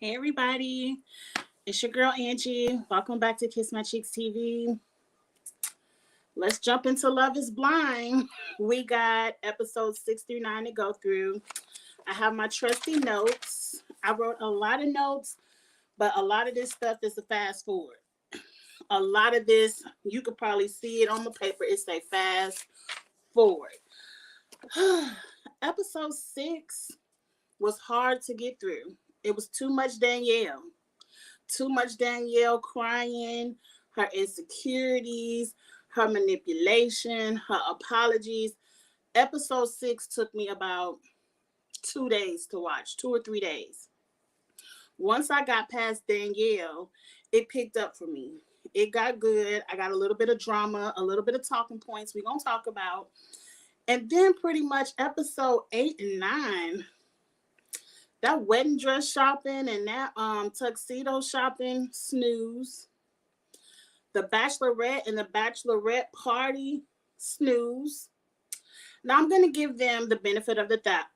Hey everybody, it's your girl Angie. Welcome back to Kiss My Cheeks TV. Let's jump into Love is Blind. We got episodes 6-9 to go through. I have my trusty notes. I wrote a lot of notes, but a lot of this stuff is a fast forward. A lot of this, you could probably see it on the paper. It say fast forward. Episode 6 was hard to get through. It was too much Danielle. Too much Danielle crying, her insecurities, her manipulation, her apologies. Episode 6 took me about 2 days to watch, 2 or 3 days. Once I got past Danielle, it picked up for me. It got good. I got a little bit of drama, a little bit of talking points we're going to talk about. And then pretty much episode 8 and 9, that wedding dress shopping and that tuxedo shopping, snooze. The bachelorette and the bachelorette party, snooze. Now I'm going to give them the benefit of the doubt.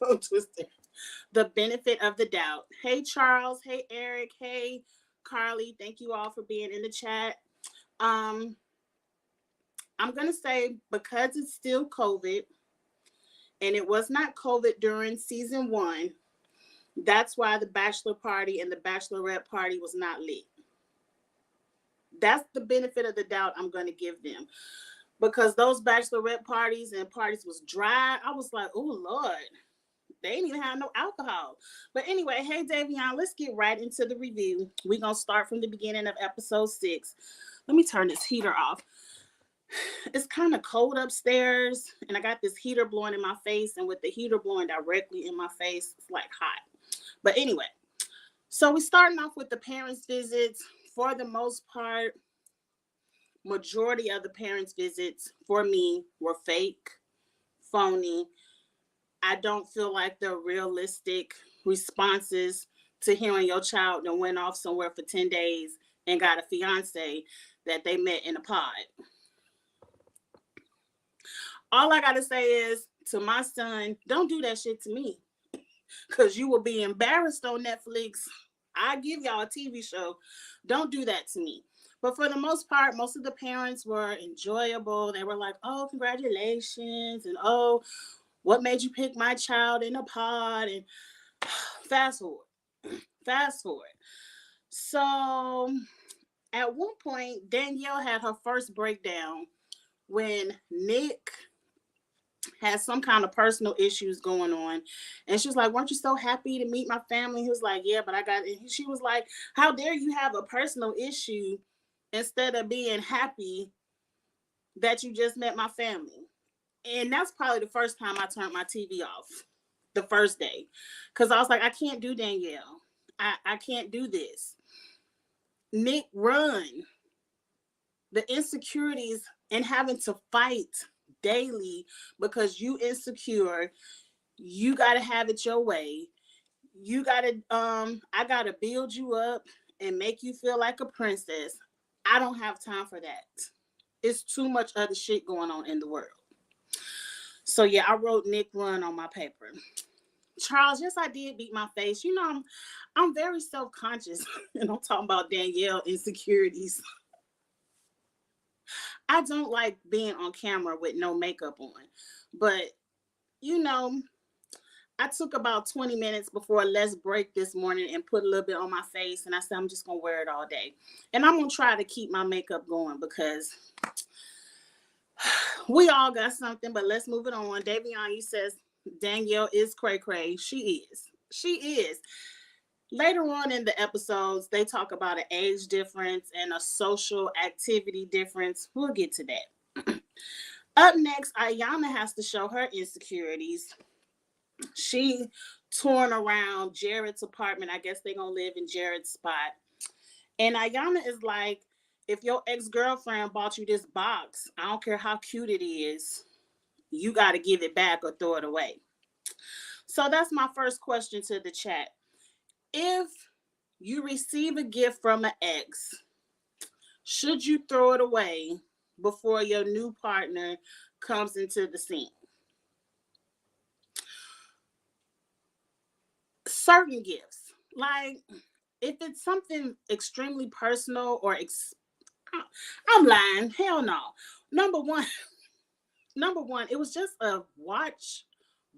Don't twist it. The benefit of the doubt. Hey, Charles. Hey, Eric. Hey, Carly. Thank you all for being in the chat. I'm going to say because it's still COVID, and it was not COVID during season 1, that's why the bachelor party and the bachelorette party was not lit. That's the benefit of the doubt I'm going to give them. Because those bachelorette parties and parties was dry. I was like, oh, Lord, they ain't even have no alcohol. But anyway, hey, Davion, let's get right into the review. We're going to start from the beginning of episode 6. Let me turn this heater off. It's kind of cold upstairs, and I got this heater blowing in my face, and with the heater blowing directly in my face, it's like hot. But anyway, so we're starting off with the parents' visits. For the most part, majority of the parents' visits for me were fake, phony. I don't feel like they're realistic responses to hearing your child that went off somewhere for 10 days and got a fiance that they met in a pod. All I got to say is to my son, don't do that shit to me because you will be embarrassed on Netflix. I give y'all a TV show. Don't do that to me. But for the most part, most of the parents were enjoyable. They were like, oh, congratulations. And oh, what made you pick my child in a pod? And fast forward. So at one point, Danielle had her first breakdown when Nick had some kind of personal issues going on. And she was like, weren't you so happy to meet my family? He was like, yeah, but I got it. She was like, how dare you have a personal issue instead of being happy that you just met my family? And that's probably the first time I turned my TV off, the first day. Because I was like, I can't do Danielle. I can't do this. Nick, run. The insecurities and having to fight daily because you insecure, you got to have it your way. You got to, I got to build you up and make you feel like a princess. I don't have time for that. It's too much other shit going on in the world. So yeah, I wrote Nick run on my paper. Charles, yes, I did beat my face. You know, I'm very self-conscious, and I'm talking about Danielle insecurities. I don't like being on camera with no makeup on, but you know, I took about 20 minutes before Let's Break this morning and put a little bit on my face, and I said I'm just gonna wear it all day, and I'm gonna try to keep my makeup going because we all got something. But let's move it on. Davion, you says Danielle is cray cray. She is. Later on in the episodes, they talk about an age difference and a social activity difference. We'll get to that. Up next, Ayana has to show her insecurities. She torn around Jared's apartment. I guess they're going to live in Jared's spot. And Ayana is like, if your ex-girlfriend bought you this box, I don't care how cute it is, you got to give it back or throw it away. So that's my first question to the chat. If you receive a gift from an ex, should you throw it away before your new partner comes into the scene? certain gifts. Like, if it's something extremely personal or I'm lying. Hell no. Number one, number one, it was just a watch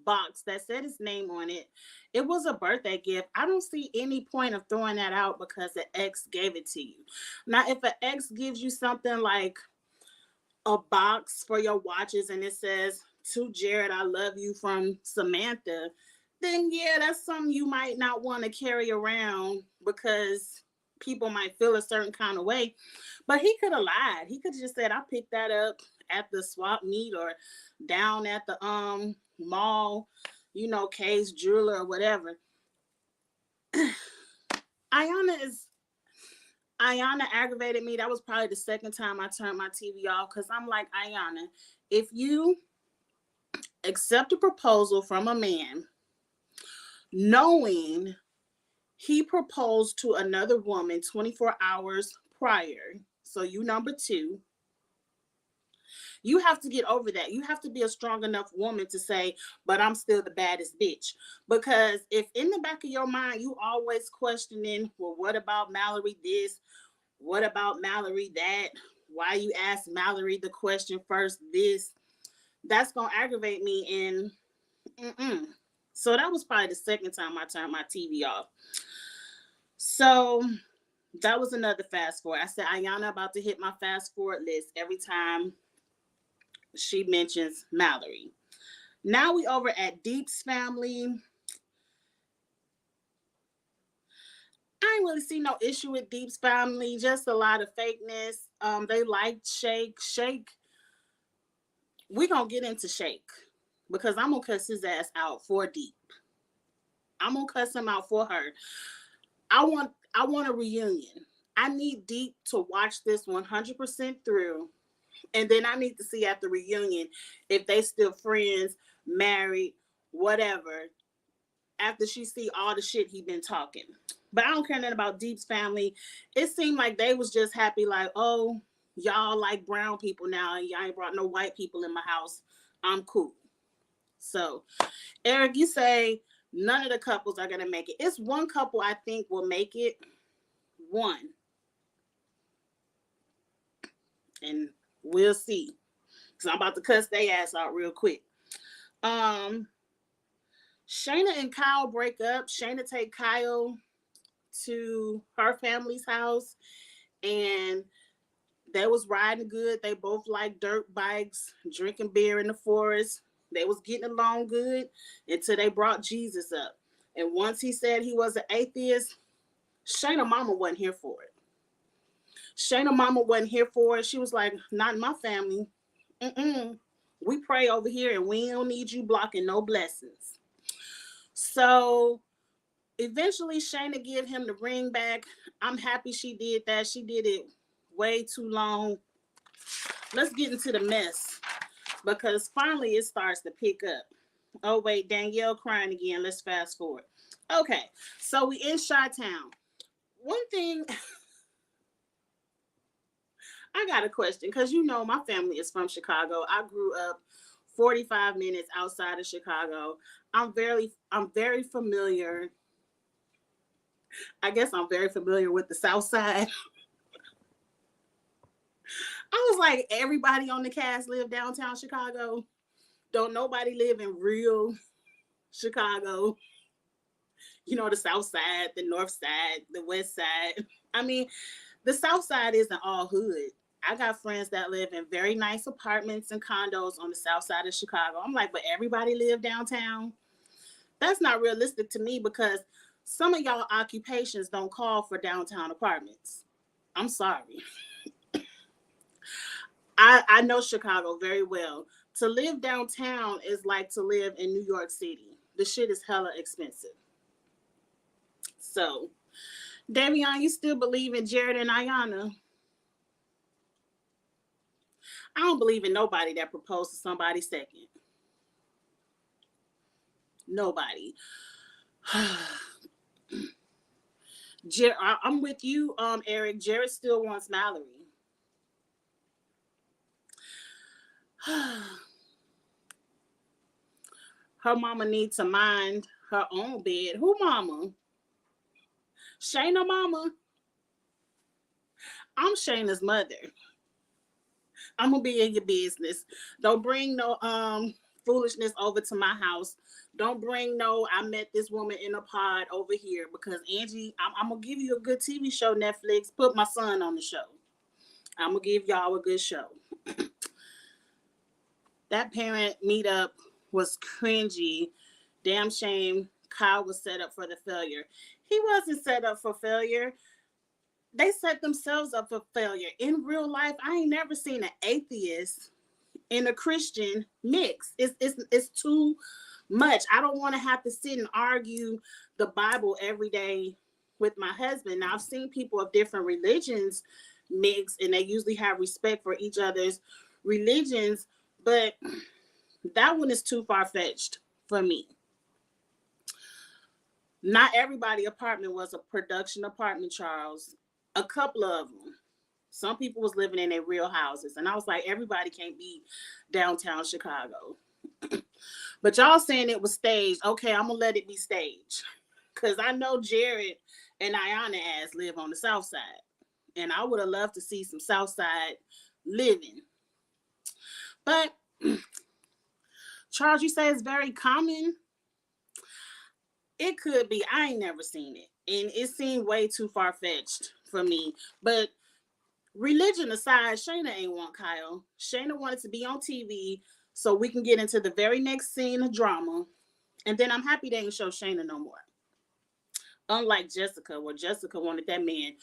box that said his name on it. It was a birthday gift. I don't see any point of throwing that out because the ex gave it to you. Now, if an ex gives you something like a box for your watches and it says, "To Jared, I love you from Samantha," then yeah, that's something you might not want to carry around because people might feel a certain kind of way. But he could have lied. He could have just said, "I picked that up at the swap meet or down at the mall, Kay's jeweler or whatever." Ayana is Ayana aggravated me. That was probably the second time I turned my TV off because I'm like, Ayana, if you accept a proposal from a man knowing he proposed to another woman 24 hours prior, so you number two, you have to get over that. You have to be a strong enough woman to say, "But I'm still the baddest bitch." Because if in the back of your mind you always questioning, "Well, what about Mallory this? What about Mallory that? Why you ask Mallory the question first this?" That's gonna aggravate me. And so that was probably the second time I turned my TV off. So that was another fast forward. I said, Ayana about to hit my fast forward list every time she mentions Mallory. Now we over at Deep's family. I ain't really see no issue with Deep's family, just a lot of fakeness. They liked Shake. We gonna get into Shake because I'm gonna cuss his ass out for Deep. I'm gonna cuss him out for her. I want a reunion. I need Deep to watch this 100% through, and then I need to see at the reunion if they still friends, married, whatever. After she see all the shit he been talking. But I don't care nothing about Deep's family. It seemed like they was just happy, like, "Oh, y'all like brown people now, and y'all ain't brought no white people in my house. I'm cool." So, Eric, you say none of the couples are gonna make it. It's one couple I think will make it. One. And we'll see. Because I'm about to cuss their ass out real quick. Um, Shayna and Kyle break up. Shayna take Kyle to her family's house, and they was riding good. They both like dirt bikes, drinking beer in the forest. They was getting along good until they brought Jesus up. And once he said he was an atheist, Shayna mama wasn't here for it. Shayna mama wasn't here for it. She was like, "Not in my family. Mm-mm. We pray over here and we don't need you blocking no blessings." So eventually Shayna give him the ring back. I'm happy she did that. She did it way too long. Let's get into the mess because finally it starts to pick up. Oh wait, Danielle crying again. Let's fast forward. Okay, so we in Chi-Town. One thing I got a question because my family is from Chicago. I grew up 45 minutes outside of Chicago. I'm very familiar. I guess I'm very familiar with the South Side. I was like, everybody on the cast live downtown Chicago. Don't nobody live in real Chicago. The South Side, the North Side, the West Side. I mean, the South Side isn't all hood. I got friends that live in very nice apartments and condos on the South Side of Chicago. I'm like, but everybody live downtown? That's not realistic to me because some of y'all occupations don't call for downtown apartments. I'm sorry. I know Chicago very well. To live downtown is like to live in New York City. The shit is hella expensive. So, Davion, you still believe in Jared and Ayana? I don't believe in nobody that proposed to somebody second. Nobody. I'm with you, Eric. Jared still wants Mallory. Her mama need to mind her own bed. Who mama? Shayna mama? I'm Shayna's mother. I'm gonna be in your business. Don't bring no foolishness over to my house. Don't bring no I met this woman in a pod over here because Angie, I'm gonna give you a good TV show, Netflix. Put my son on the show. I'm gonna give y'all a good show. That parent meetup was cringy. Damn shame Kyle was set up for the failure. He wasn't set up for failure. They set themselves up for failure. In real life, I ain't never seen an atheist and a Christian mix. It's too much. I don't want to have to sit and argue the Bible every day with my husband. Now, I've seen people of different religions mix, and they usually have respect for each other's religions, but that one is too far-fetched for me. Not everybody apartment was a production apartment, Charles. A couple of them. Some people was living in their real houses. And I was like, everybody can't be downtown Chicago. But y'all saying it was staged. Okay, I'm going to let it be staged. Because I know Jared and Ayanna ass live on the south side. And I would have loved to see some south side living. But, Charles, you say it's very common. It could be. I ain't never seen it. And it seemed way too far-fetched for me. But religion aside, Shayna ain't want Kyle. Shayna wanted to be on TV so we can get into the very next scene of drama. And then I'm happy they ain't show Shayna no more. Unlike Jessica, where Jessica wanted that man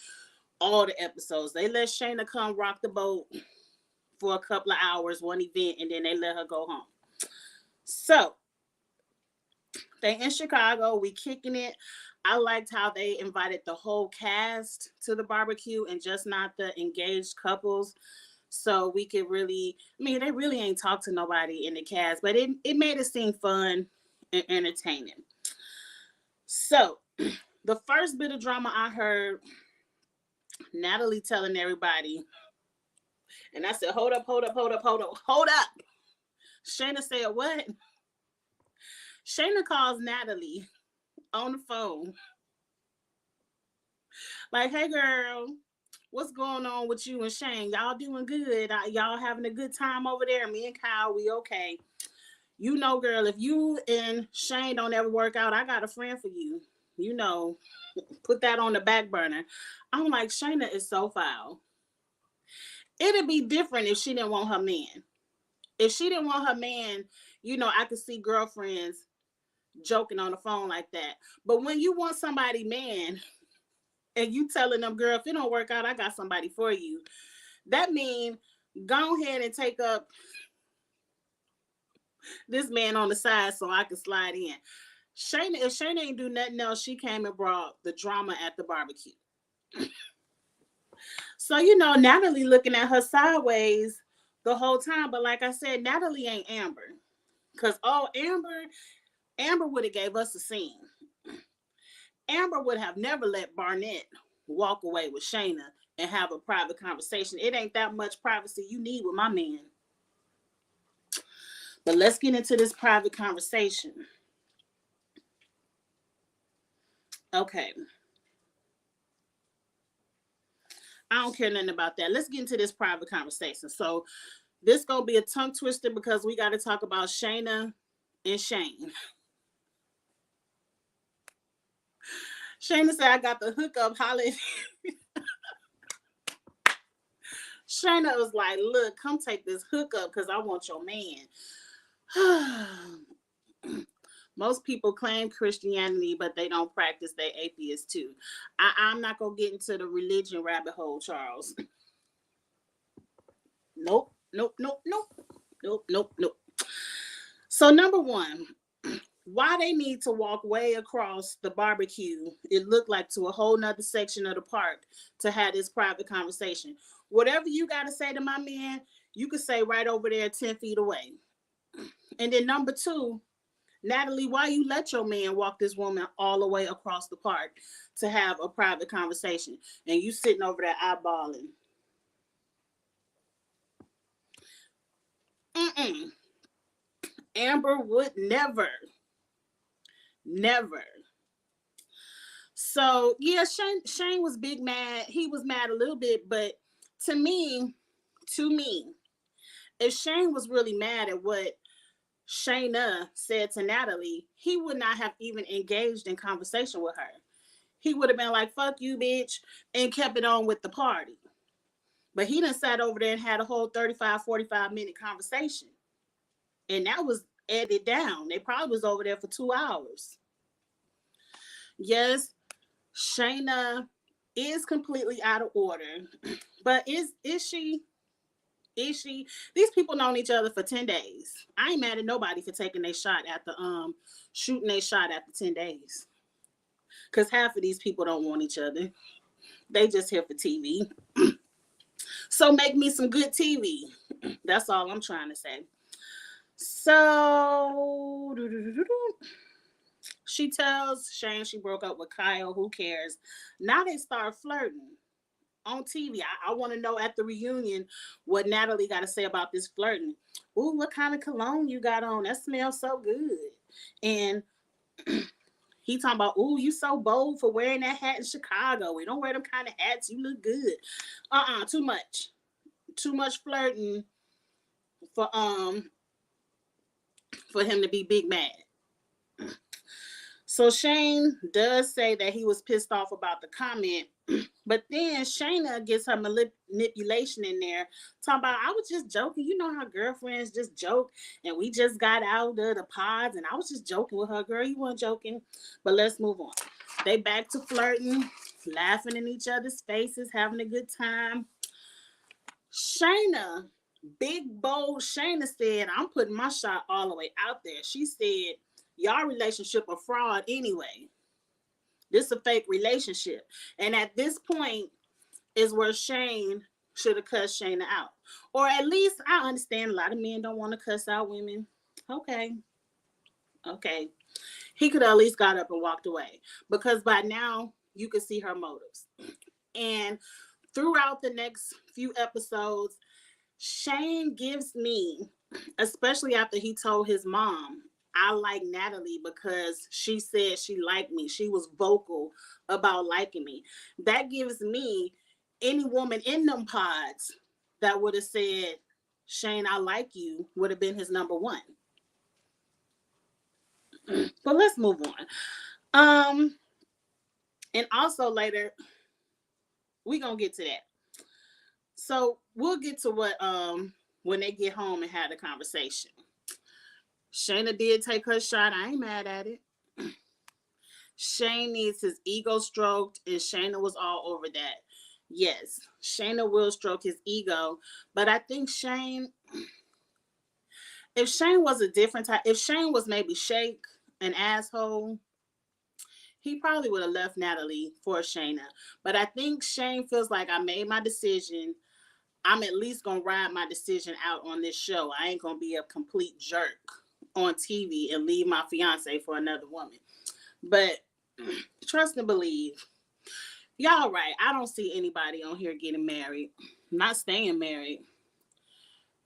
all the episodes. They let Shayna come rock the boat for a couple of hours, one event, and then they let her go home. So, they in Chicago, we kicking it. I liked how they invited the whole cast to the barbecue and just not the engaged couples. So we could really, they really ain't talked to nobody in the cast, but it made it seem fun and entertaining. So the first bit of drama I heard, Natalie telling everybody, and I said, hold up. Shayna said, what? Shayna calls Natalie on the phone. Like, hey, girl, what's going on with you and Shane? Y'all doing good? Y'all having a good time over there? Me and Kyle, we okay. You know, girl, if you and Shane don't ever work out, I got a friend for you. You know, put that on the back burner. I'm like, Shayna is so foul. It'd be different if she didn't want her man. If she didn't want her man, I could see girlfriends joking on the phone like that. But when you want somebody man and you telling them, girl, if it don't work out, I got somebody for you. That means go ahead and take up this man on the side so I can slide in. Shayna, if Shayna ain't do nothing else, she came and brought the drama at the barbecue. So, Natalie looking at her sideways the whole time. But like I said, Natalie ain't Amber. Because, Amber would have gave us a scene. Amber would have never let Barnett walk away with Shayna and have a private conversation. It ain't that much privacy you need with my man. But let's get into this private conversation. Okay. I don't care nothing about that. Let's get into this private conversation. So this going to be a tongue twister because we got to talk about Shayna and Shane. Shayna said, I got the hookup, holla. Shayna was like, look, come take this hookup because I want your man. Most people claim Christianity, but they don't practice. They atheists too. I'm not going to get into the religion rabbit hole, Charles. Nope. So number one, why they need to walk way across the barbecue, it looked like to a whole nother section of the park to have this private conversation. Whatever you got to say to my man, you could say right over there 10 feet away. And then number two, Natalie, why you let your man walk this woman all the way across the park to have a private conversation? And you sitting over there eyeballing. Amber would never. Never. So yeah, Shane was big mad. He was mad a little bit, but to me, if Shane was really mad at what Shayna said to Natalie, he would not have even engaged in conversation with her. He would have been like, fuck you, bitch, and kept it on with the party. But he done sat over there and had a whole 35, 45-minute conversation. And that was edited down. They probably was over there for 2 hours. Yes, Shayna is completely out of order. But is she? Is she? These people known each other for 10 days. I ain't mad at nobody for taking their shot after shooting their shot after 10 days. Cause half of these people don't want each other. They just here for TV. So make me some good TV. That's all I'm trying to say. So she tells Shane she broke up with Kyle. Who cares? Now they start flirting on TV. I want to know at the reunion what Natalie got to say about this flirting. Ooh, what kind of cologne you got on? That smells so good. And he talking about, ooh, you so bold for wearing that hat in Chicago. We don't wear them kind of hats. You look good. Too much. Too much flirting for him to be big mad. So Shane does say that he was pissed off about the comment, but then Shayna gets her manipulation in there, talking about, I was just joking. You know how girlfriends just joke, and we just got out of the pods, and I was just joking with her. Girl, you weren't joking, but let's move on. They back to flirting, laughing in each other's faces, having a good time. Shayna, big bold Shayna said, I'm putting my shot all the way out there. She said, y'all relationship a fraud anyway. This a fake relationship. And at this point is where Shane should have cussed Shayna out. Or at least I understand a lot of men don't want to cuss out women. Okay. He could have at least got up and walked away. Because by now you could see her motives. And throughout the next few episodes, Shane gives me, especially after he told his mom, I like Natalie because she said she liked me. She was vocal about liking me. That gives me any woman in them pods that would have said, Shane, I like you, would have been his number one. But let's move on. And also later, we're going to get to that. So we'll get to what when they get home and have the conversation. Shayna did take her shot. I ain't mad at it. Shane needs his ego stroked, and Shayna was all over that. Yes, Shayna will stroke his ego, but I think Shane, if Shane was a different type, if Shane was maybe Shake, an asshole, he probably would have left Natalie for Shayna. But I think Shane feels like I made my decision. I'm at least going to ride my decision out on this show. I ain't going to be a complete jerk on TV and leave my fiance for another woman. But trust and believe. Y'all right. I don't see anybody on here getting married. Not staying married.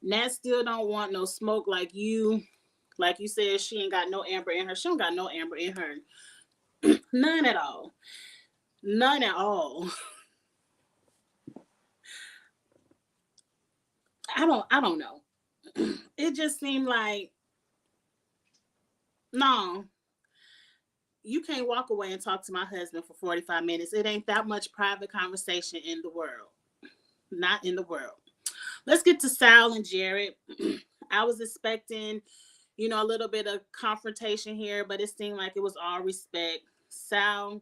Nat still don't want no smoke like you. Like you said, she ain't got no amber in her. She don't got no amber in her. None at all. None at all. I don't know. It just seemed like, no, you can't walk away and talk to my husband for 45 minutes. It ain't that much private conversation in the world. Not in the world. Let's get to Sal and Jared. I was expecting, a little bit of confrontation here, but it seemed like it was all respect. Sal,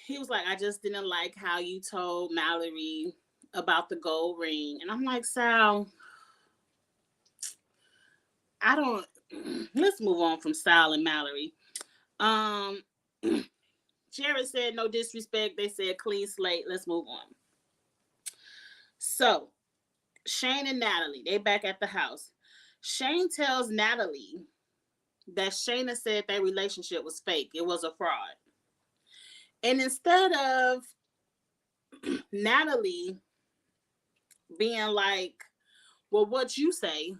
he was like, I just didn't like how you told Mallory about the gold ring. And I'm like, Sal, let's move on from Sal and Mallory. Jared said no disrespect. They said clean slate. Let's move on. So, Shane and Natalie, they back at the house. Shane tells Natalie that Shayna said their relationship was fake. It was a fraud. And instead of Natalie being like, well, what you say,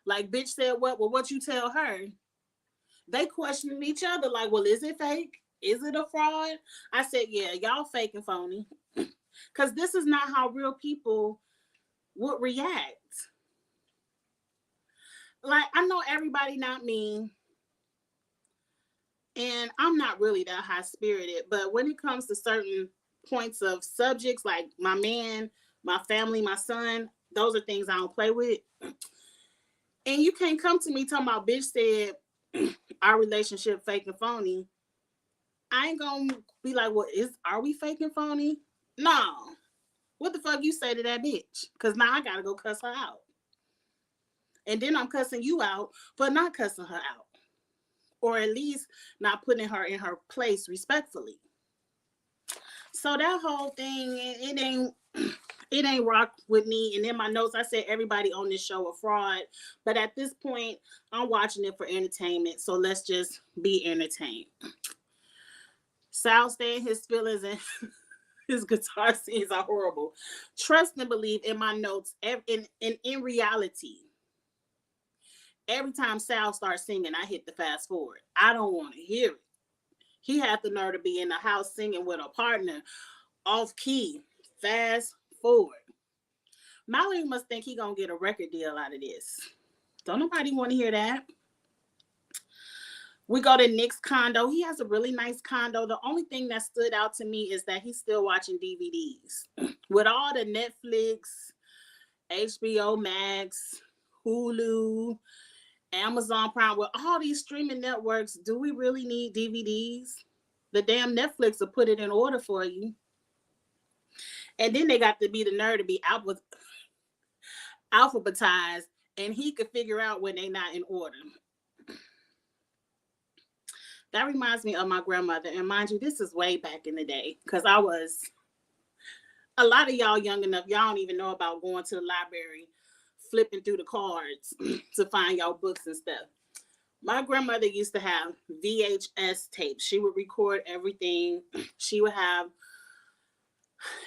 Like, bitch said what? Well, what you tell her? They questioning each other like, well, is it fake? Is it a fraud? I said, yeah, y'all fake and phony. Because this is not how real people would react. Like, I know everybody not me, and I'm not really that high spirited, but when it comes to certain points of subjects, like my man, my family, my son, those are things I don't play with. And you can't come to me talking about bitch said our relationship fake and phony. I ain't gonna be like, well, are we fake and phony? No. What the fuck you say to that bitch? Cause now I gotta go cuss her out. And then I'm cussing you out for not cussing her out. Or at least not putting her in her place respectfully. So that whole thing, it ain't rock with me. And in my notes, I said everybody on this show a fraud. But at this point, I'm watching it for entertainment. So let's just be entertained. Sal staying his feelings and his guitar scenes are horrible. Trust and believe in my notes. In reality, every time Sal starts singing, I hit the fast forward. I don't want to hear it. He had the nerve to be in the house singing with a partner off key. Fast forward. Mallory must think he gonna get a record deal out of this. Don't nobody want to hear that. We go to Nick's condo. He has a really nice condo. The only thing that stood out to me is that he's still watching DVDs. With all the Netflix, HBO Max, Hulu, Amazon Prime, with all these streaming networks, do we really need DVDs? The damn Netflix will put it in order for you. And then they got to be the nerd to be alphabetized, and he could figure out when they're not in order. That reminds me of my grandmother. And mind you, this is way back in the day, because a lot of y'all young enough, y'all don't even know about going to the library, flipping through the cards to find y'all books and stuff. My grandmother used to have VHS tapes. She would record everything. She would have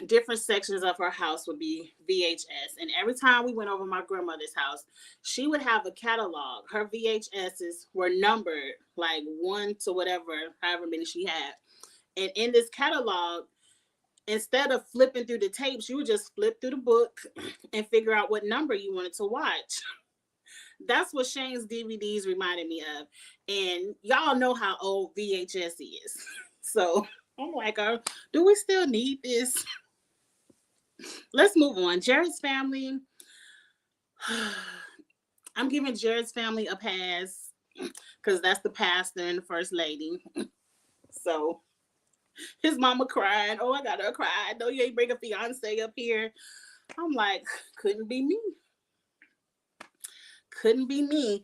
different sections of her house would be VHS. And every time we went over my grandmother's house, she would have a catalog. Her VHSs were numbered like 1 to whatever, however many she had. And in this catalog, instead of flipping through the tapes, you would just flip through the book and figure out what number you wanted to watch. That's what Shane's DVDs reminded me of. And y'all know how old VHS is. So I'm like, do we still need this? Let's move on. Jared's family. I'm giving Jared's family a pass because that's the pastor and the first lady. So his mama crying. Oh, I got her cry. No, you ain't bring a fiance up here. I'm like, couldn't be me. Couldn't be me.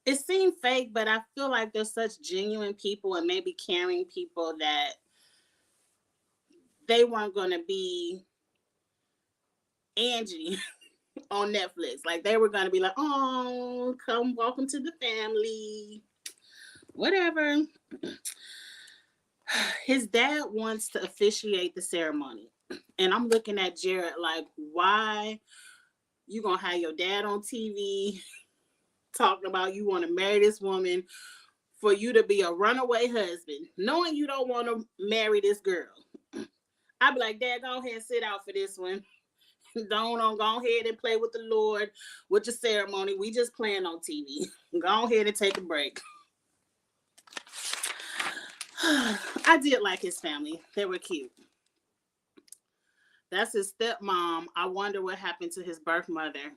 It seemed fake, but I feel like there's such genuine people and maybe caring people that they weren't going to be Angie on Netflix. Like, they were going to be like, oh, come, welcome to the family. Whatever. His dad wants to officiate the ceremony. And I'm looking at Jared like, why you going to have your dad on TV talking about you want to marry this woman for you to be a runaway husband, knowing you don't want to marry this girl. I'd be like, Dad, go ahead and sit out for this one. Don't go ahead and play with the Lord with your ceremony. We just playing on TV. Go ahead and take a break. I did like his family. They were cute. That's his stepmom. I wonder what happened to his birth mother.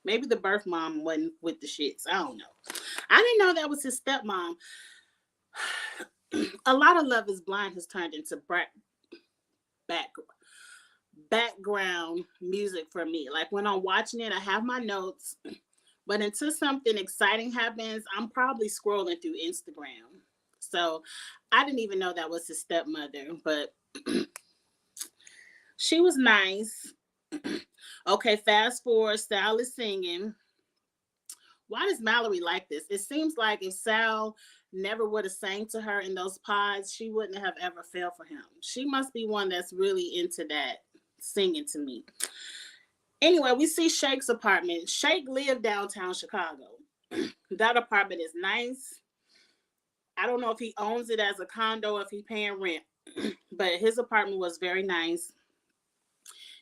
Maybe the birth mom wasn't with the shits. I don't know. I didn't know that was his stepmom. A lot of Love is Blind has turned into background music for me. Like when I'm watching it, I have my notes. But until something exciting happens, I'm probably scrolling through Instagram. So I didn't even know that was his stepmother. But she was nice. Okay, fast forward, Sal is singing. Why does Mallory like this? It seems like if Sal never would have sang to her in those pods, she wouldn't have ever fell for him. She must be one that's really into that singing to me. Anyway, we see Shake's apartment. Shake lived downtown Chicago. That apartment is nice. I don't know if he owns it as a condo, if he's paying rent, but his apartment was very nice.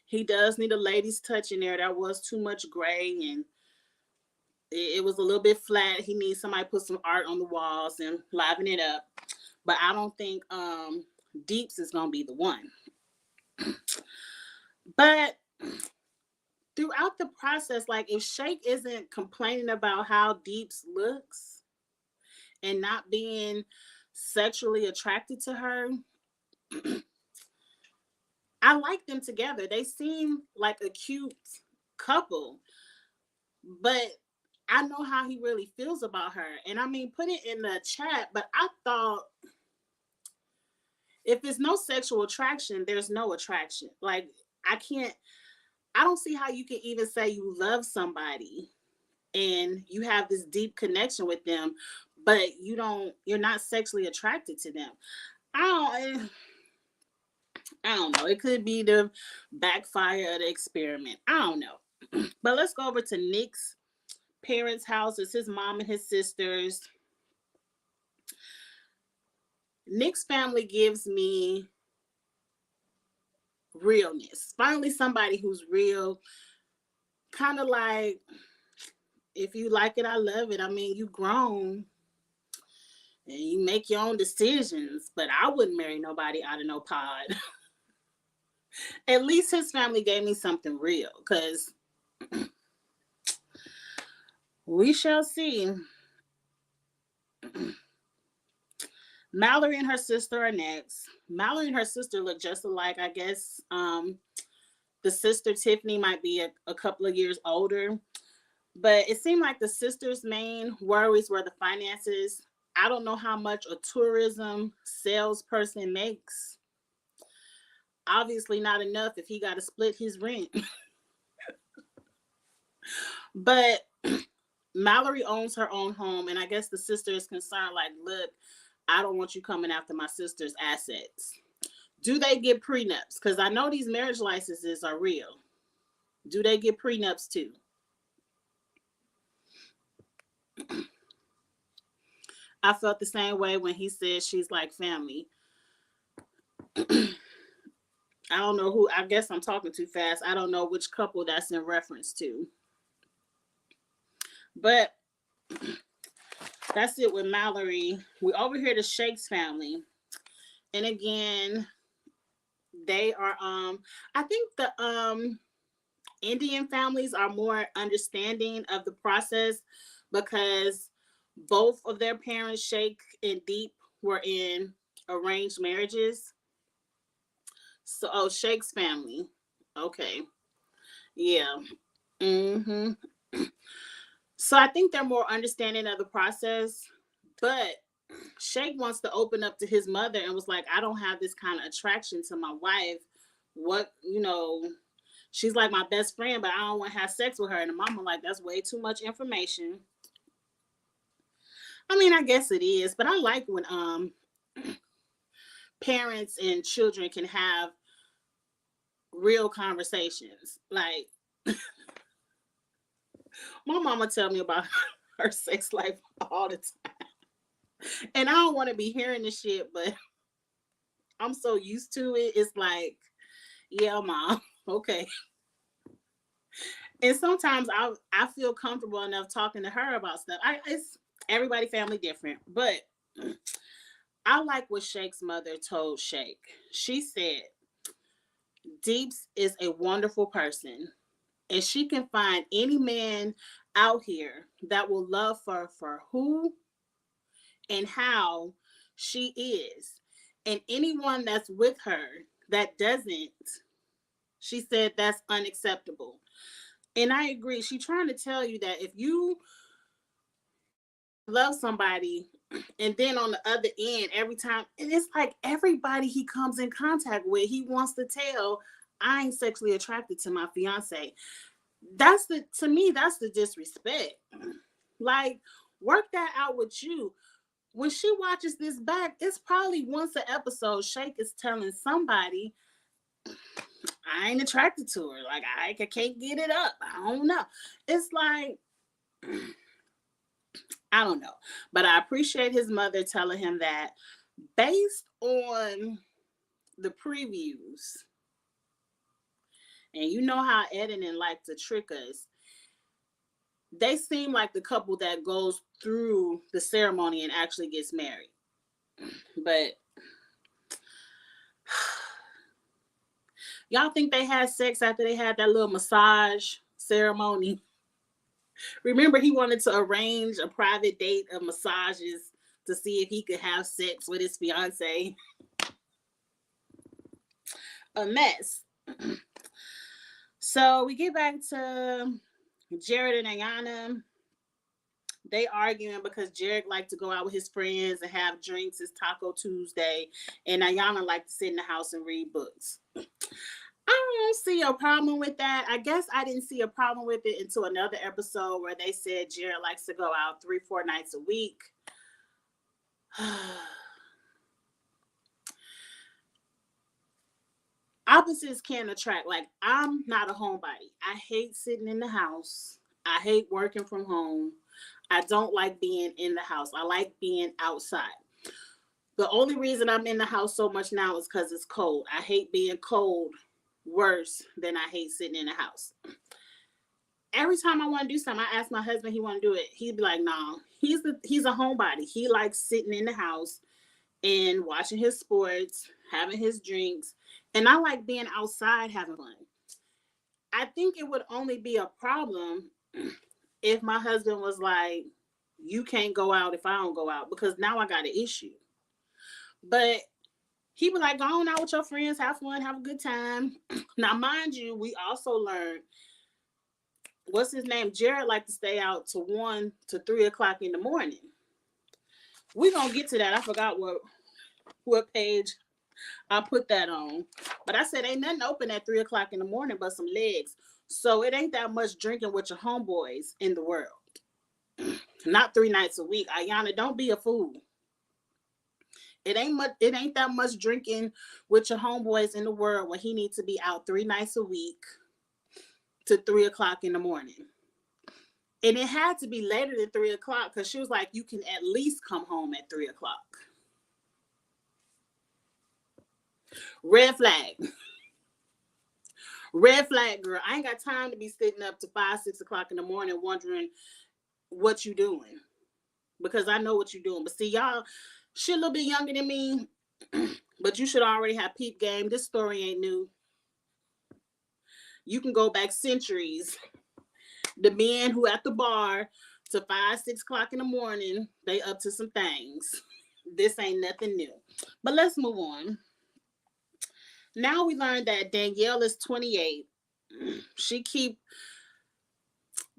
He does need a lady's touch in there. There was too much gray and it was a little bit flat. He needs somebody to put some art on the walls and liven it up. But I don't think Deeps is gonna be the one. But throughout the process, like if Shake isn't complaining about how Deeps looks and not being sexually attracted to her, I like them together. They seem like a cute couple, but I know how he really feels about her. And I mean, put it in the chat, but I thought if there's no sexual attraction, there's no attraction. Like, I don't see how you can even say you love somebody and you have this deep connection with them, but you're not sexually attracted to them. I don't know. It could be the backfire of the experiment. I don't know. But let's go over to Nick's parents' house. It's his mom and his sisters. Nick's family gives me realness. Finally, somebody who's real. Kind of like, if you like it, I love it. I mean, you grown and you make your own decisions, but I wouldn't marry nobody out of no pod. At least his family gave me something real, because we shall see. Mallory and her sister are next. Mallory and her sister look just alike. I guess the sister, Tiffany, might be a couple of years older. But it seemed like the sister's main worries were the finances. I don't know how much a tourism salesperson makes. Obviously not enough if he got to split his rent. But Mallory owns her own home, and I guess the sister is concerned, like, look, I don't want you coming after my sister's assets. Do they get prenups? Because I know these marriage licenses are real. Do they get prenups too? I felt the same way when he said she's like family. I don't know who, I guess I'm talking too fast. I don't know which couple that's in reference to. But that's it with Mallory. We over here to Shake's family. And again, they are I think the Indian families are more understanding of the process because both of their parents, Shake and Deep, were in arranged marriages. So, Shake's family. Okay. Yeah. Mm-hmm. So I think they're more understanding of the process, but Shake wants to open up to his mother and was like, I don't have this kind of attraction to my wife. What, she's like my best friend, but I don't want to have sex with her. And the mama like, that's way too much information. I mean, I guess it is, but I like when parents and children can have real conversations. Like, my mama tell me about her sex life all the time. And I don't want to be hearing this shit, but I'm so used to it. It's like, yeah, mom, okay. And sometimes I feel comfortable enough talking to her about stuff. It's everybody family different, but I like what Shake's mother told Shake. She said, Deeps is a wonderful person, and she can find any man out here that will love her for who and how she is. And anyone that's with her that doesn't, she said that's unacceptable. And I agree. She's trying to tell you that if you love somebody and then on the other end, every time, and it's like everybody he comes in contact with, he wants to tell, I ain't sexually attracted to my fiance. To me, that's the disrespect. Like, work that out with you. When she watches this back, it's probably once an episode Shake is telling somebody, I ain't attracted to her. Like, I can't get it up. I don't know. It's like, I don't know. But I appreciate his mother telling him that based on the previews, and you know how editing like to trick us, they seem like the couple that goes through the ceremony and actually gets married. But y'all think they had sex after they had that little massage ceremony? Remember, he wanted to arrange a private date of massages to see if he could have sex with his fiance. A mess. So we get back to Jared and Ayana. They arguing because Jared liked to go out with his friends and have drinks. It's Taco Tuesday, and Ayana liked to sit in the house and read books. I don't see a problem with that. I guess I didn't see a problem with it until another episode where they said Jared likes to go out 3-4 nights a week. Opposites can attract. Like, I'm not a homebody. I hate sitting in the house. I hate working from home. I don't like being in the house. I like being outside. The only reason I'm in the house so much now is because it's cold. I hate being cold worse than I hate sitting in the house. Every time I want to do something, I ask my husband, he want to do it. He'd be like, nah, he's a homebody. He likes sitting in the house and watching his sports, having his drinks. And I like being outside having fun. I think it would only be a problem if my husband was like, you can't go out if I don't go out, because now I got an issue. But he be like, go on out with your friends, have fun, have a good time. Now, mind you, we also learned, what's his name? Jared liked to stay out to 1 to 3 o'clock in the morning. We're going to get to that. I forgot what page I put that on. But I said, ain't nothing open at 3 o'clock in the morning but some legs. So it ain't that much drinking with your homeboys in the world. Not 3 nights a week. Ayana, don't be a fool. It ain't that much drinking with your homeboys in the world when he needs to be out 3 nights a week to 3 o'clock in the morning. And it had to be later than 3 o'clock because she was like, you can at least come home at 3 o'clock. Red flag. Red flag, girl. I ain't got time to be sitting up to 5, 6 o'clock in the morning wondering what you doing. Because I know what you're doing. But see, y'all, she a little bit younger than me. But you should already have peep game. This story ain't new. You can go back centuries. The men who at the bar to 5, 6 o'clock in the morning, they up to some things. This ain't nothing new. But let's move on. Now we learned that Danielle is 28.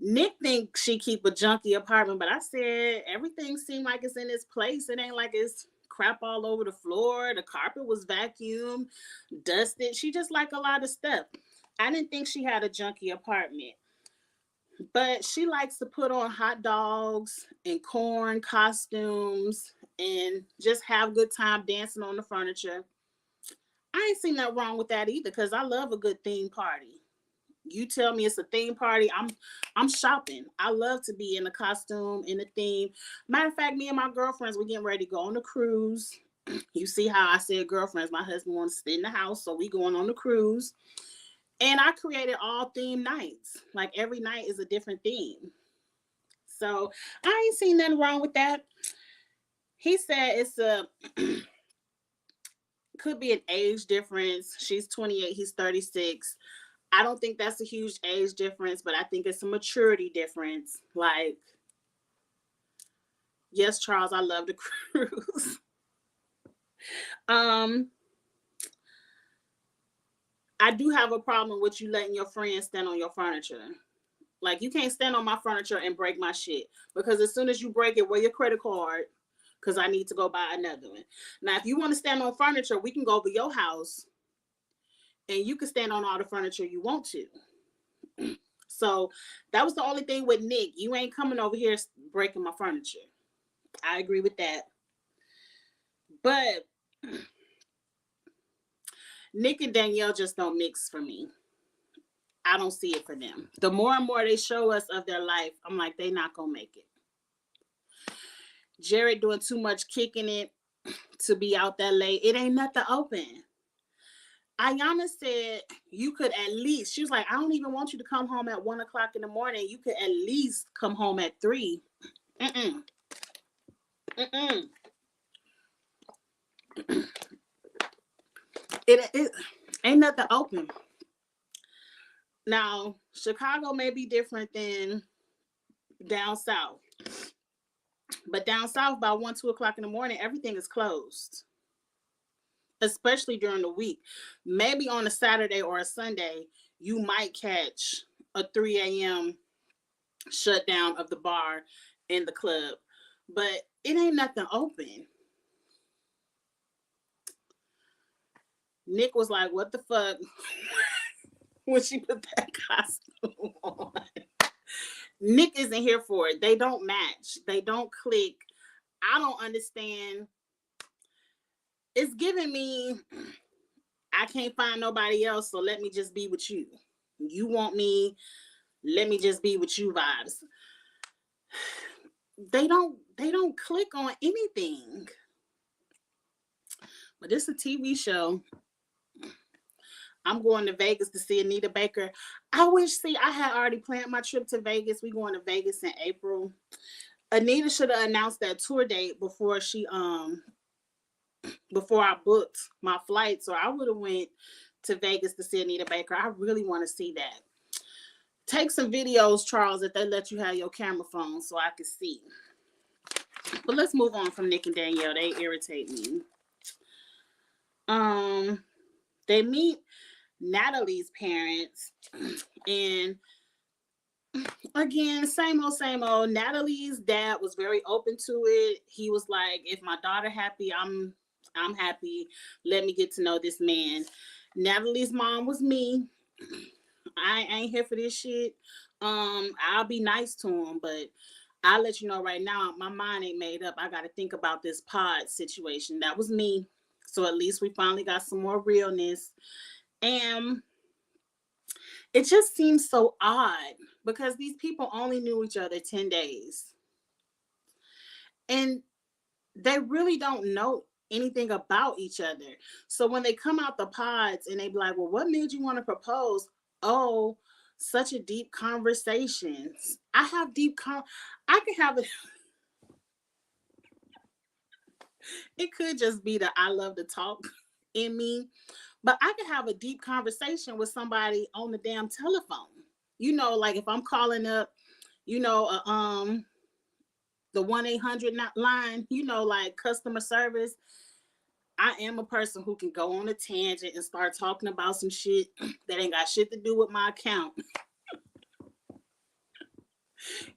Nick thinks she keep a junky apartment, but I said everything seemed like it's in its place. It ain't like it's crap all over the floor. The carpet was vacuumed, dusted. She just like a lot of stuff. I didn't think she had a junky apartment. But she likes to put on hot dogs and corn costumes and just have a good time dancing on the furniture. I ain't seen nothing wrong with that either because I love a good theme party. You tell me it's a theme party, I'm shopping. I love to be in a costume, in a theme. Matter of fact, me and my girlfriends, we're getting ready to go on a cruise. You see how I said girlfriends. My husband wants to stay in the house, so we going on the cruise. And I created all theme nights. Like every night is a different theme. So I ain't seen nothing wrong with that. He said could be an age difference. She's 28, he's 36. I don't think that's a huge age difference, but I think it's a maturity difference. Like, yes, Charles, I love the cruise. I do have a problem with you letting your friends stand on your furniture. Like, you can't stand on my furniture and break my shit. Because as soon as you break it, wear your credit card. Because I need to go buy another one. Now, if you want to stand on furniture, we can go over your house. And you can stand on all the furniture you want to. So, that was the only thing with Nick. You ain't coming over here breaking my furniture. I agree with that. But Nick and Danielle just don't mix for me. I don't see it for them. The more and more they show us of their life, I'm like, they not gonna make it. Jared doing too much kicking it to be out that late. It ain't nothing open. Ayana said you could at least, she was like, I don't even want you to come home at 1 o'clock in the morning. You could at least come home at 3. Mm-mm. Mm-mm. It ain't nothing open. Now, Chicago may be different than down south. But down south by 1, 2 o'clock in the morning, everything is closed. Especially during the week. Maybe on a Saturday or a Sunday, you might catch a 3 a.m. shutdown of the bar and the club. But it ain't nothing open. Nick was like, what the fuck? When she put that costume on. Nick isn't here for it. They don't match. They don't click. I don't understand. It's giving me, I can't find nobody else, so let me just be with you. You want me, let me just be with you vibes. They don't click on anything. But it's a TV show. I'm going to Vegas to see Anita Baker. I had already planned my trip to Vegas. We going to Vegas in April. Anita should have announced that tour date before I booked my flight. So I would have went to Vegas to see Anita Baker. I really want to see that. Take some videos, Charles, if they let you have your camera phone so I can see. But let's move on from Nick and Danielle. They irritate me. They meet Natalie's parents, and again, same old. Natalie's dad was very open to it. He was like, if my daughter happy, I'm happy. Let me get to know this man. Natalie's mom was me. I ain't here for this shit. I'll be nice to him, but I'll let you know right now, my mind ain't made up. I got to think about this pod situation. That was me. So at least we finally got some more realness. And it just seems so odd because these people only knew each other 10 days. And they really don't know anything about each other. So when they come out the pods and they be like, well, what made you want to propose? Oh, such a deep conversations. I have I can have it. It could just be that I love to talk in me, but I could have a deep conversation with somebody on the damn telephone. You know, like if I'm calling up, you know, the 1-800 line, you know, like customer service. I am a person who can go on a tangent and start talking about some shit that ain't got shit to do with my account.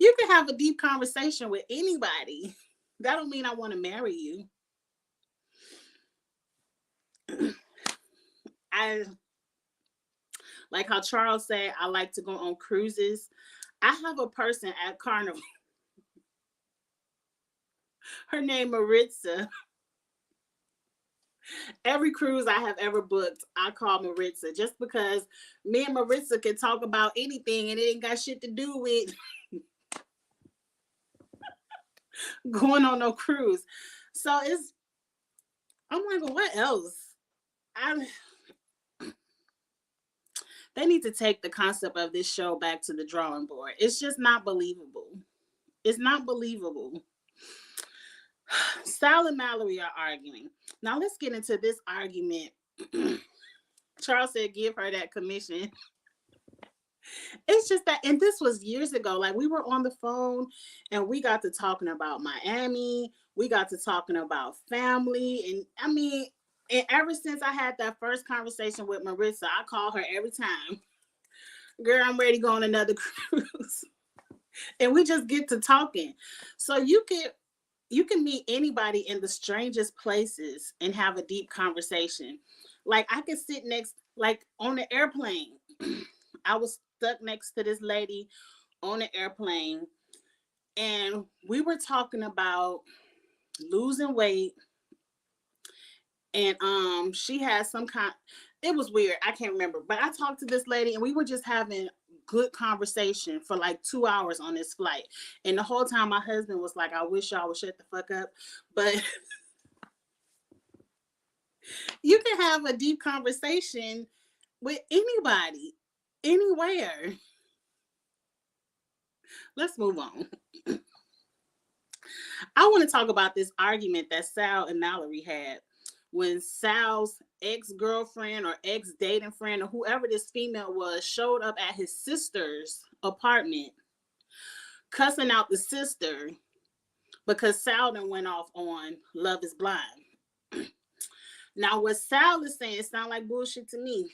You can have a deep conversation with anybody. That don't mean I want to marry you. I like how Charles said, I like to go on cruises. I have a person at Carnival. Her name Maritza. Every cruise I have ever booked, I call Maritza just because me and Maritza can talk about anything and it ain't got shit to do with going on no cruise. So I'm like, well, what else? They need to take the concept of this show back to the drawing board. It's just not believable. It's not believable. Sal and Mallory are arguing. Now let's get into this argument. Charles said, give her that commission. It's just that, and this was years ago. Like we were on the phone and we got to talking about Miami. We got to talking about family. And I mean, and ever since I had that first conversation with Marissa, I call her every time. Girl, I'm ready to go on another cruise. And we just get to talking. So you can meet anybody in the strangest places and have a deep conversation. Like I could sit next, like on the airplane. I was stuck next to this lady on the airplane and we were talking about losing weight and she had some kind, It was weird. I can't remember. But I talked to this lady and we were just having good conversation for like 2 hours on this flight. And the whole time my husband was like, I wish y'all would shut the fuck up. But you can have a deep conversation with anybody, anywhere. Let's move on. I want to talk about this argument that Sal and Mallory had when Sal's ex-girlfriend or ex-dating friend or whoever this female was showed up at his sister's apartment cussing out the sister because Sal then went off on Love is Blind. Now, what Sal is saying, it sounds like bullshit to me.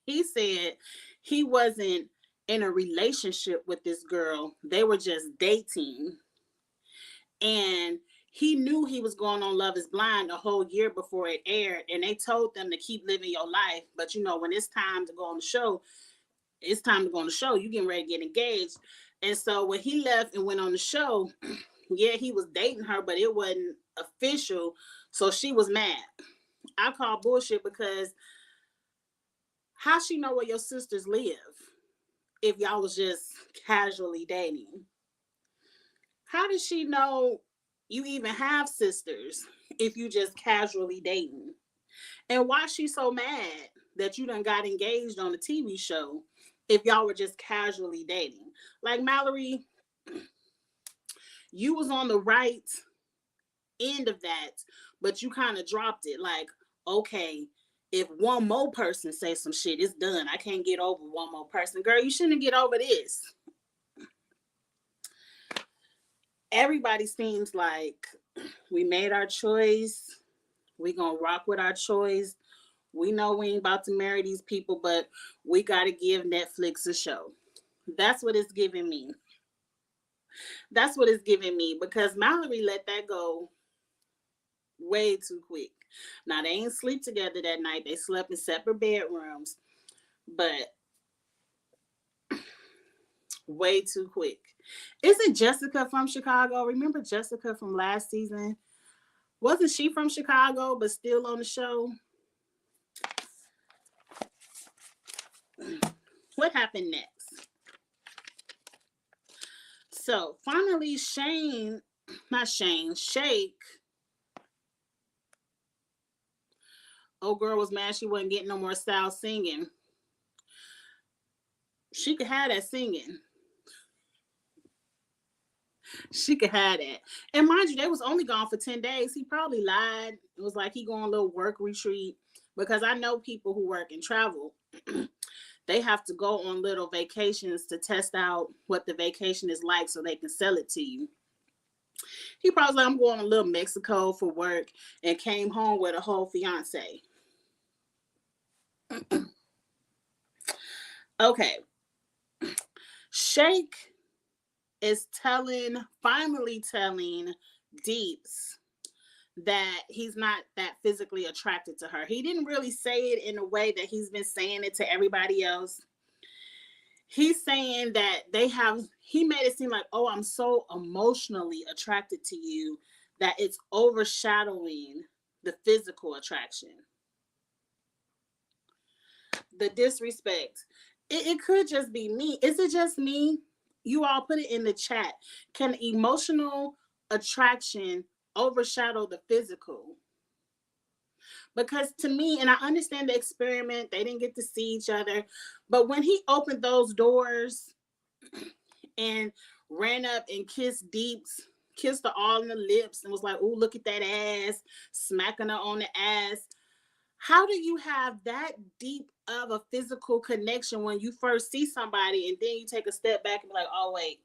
He said he wasn't in a relationship with this girl. They were just dating. And he knew he was going on Love is Blind a whole year before it aired. And they told them to keep living your life. But, you know, when it's time to go on the show, it's time to go on the show. You getting ready to get engaged. And so when he left and went on the show, yeah, he was dating her, but it wasn't official. So she was mad. I call bullshit because how she know where your sisters live if y'all was just casually dating? How does she know you even have sisters if you just casually dating? And why she so mad that you done got engaged on a TV show if y'all were just casually dating? Like, Mallory, you was on the right end of that, but you kind of dropped it. Like, okay, if one more person says some shit, it's done. I can't get over one more person. Girl, you shouldn't get over this. Everybody seems like we made our choice. We gonna rock with our choice. We know we ain't about to marry these people, but we gotta give Netflix a show. That's what it's giving me. That's what it's giving me because Mallory let that go way too quick. Now, they ain't sleep together that night. They slept in separate bedrooms, but way too quick. Isn't Jessica from Chicago? Remember Jessica from last season? Wasn't she from Chicago, but still on the show? What happened next? So finally, Shake. Old girl was mad she wasn't getting no more style singing. She could have that singing. She could have that. And mind you, they was only gone for 10 days. He probably lied. It was like he going on a little work retreat. Because I know people who work and travel. They have to go on little vacations to test out what the vacation is like so they can sell it to you. He probably like, I'm going to little Mexico for work and came home with a whole fiance. Okay. Shake is finally telling Deeps that he's not that physically attracted to her. He didn't really say it in a way that he's been saying it to everybody else. He's saying that he made it seem like, oh, I'm so emotionally attracted to you that it's overshadowing the physical attraction. The disrespect. It could just be me. Is it just me? You all put it in the chat. Can emotional attraction overshadow the physical? Because to me, and I understand the experiment, they didn't get to see each other, but when he opened those doors and ran up and kissed her all in the lips and was like, oh, look at that ass, smacking her on the ass. How do you have that deep of a physical connection when you first see somebody and then you take a step back and be like, oh, wait,